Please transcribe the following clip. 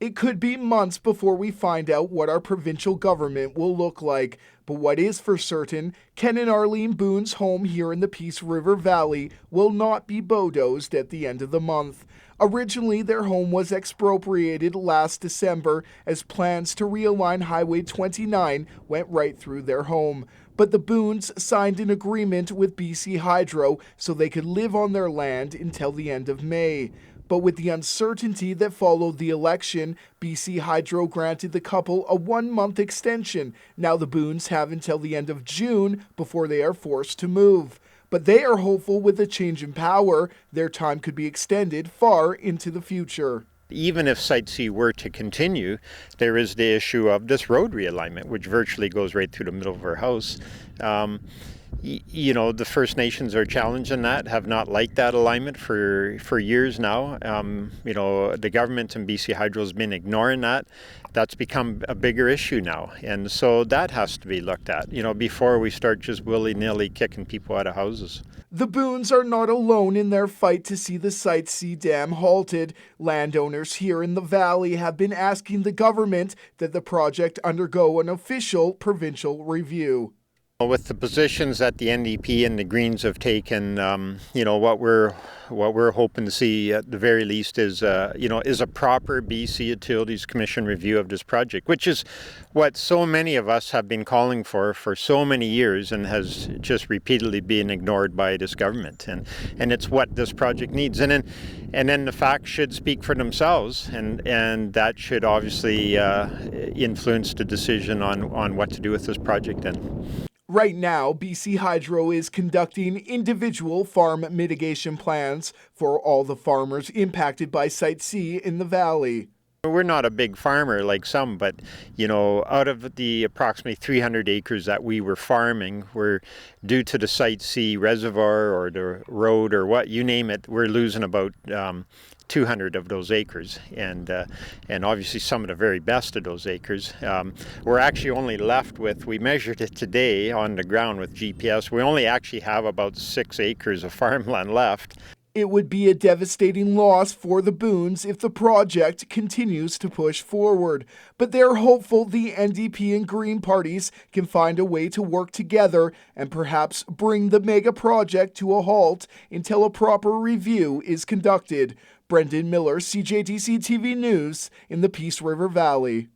It could be months before we find out what our provincial government will look like, but what is for certain, Ken and Arline Boon's home here in the Peace River Valley will not be bulldozed at the end of the month. Originally, their home was expropriated last December as plans to realign Highway 29 went right through their home. But the Boons signed an agreement with BC Hydro so they could live on their land until the end of May. But with the uncertainty that followed the election, BC Hydro granted the couple a 1-month extension. Now the Boons have until the end of June before they are forced to move. But they are hopeful with a change in power, their time could be extended far into the future. Even if Site C were to continue, there is the issue of this road realignment, which virtually goes right through the middle of our house. The First Nations are challenging that, have not liked that alignment for years now. The government and BC Hydro has been ignoring that. That's become a bigger issue now. And so that has to be looked at, before we start just willy-nilly kicking people out of houses. The Boons are not alone in their fight to see the Site C dam halted. Landowners here in the valley have been asking the government that the project undergo an official provincial review. With the positions that the NDP and the Greens have taken, what we're hoping to see at the very least is a proper BC Utilities Commission review of this project, which is what so many of us have been calling for so many years and has just repeatedly been ignored by this government. And it's what this project needs. And then the facts should speak for themselves, and that should obviously influence the decision on what to do with this project then. Right now, BC Hydro is conducting individual farm mitigation plans for all the farmers impacted by Site C in the valley. We're not a big farmer like some, but out of the approximately 300 acres that we were farming, we're due to the Site C reservoir or the road or what, you name it, we're losing about 200 of those acres, and obviously some of the very best of those acres. We're actually only left with, we measured it today on the ground with GPS, we only actually have about 6 acres of farmland left. It would be a devastating loss for the Boons if the project continues to push forward. But they're hopeful the NDP and Green parties can find a way to work together and perhaps bring the mega project to a halt until a proper review is conducted. Brendan Miller, CJDC-TV News in the Peace River Valley.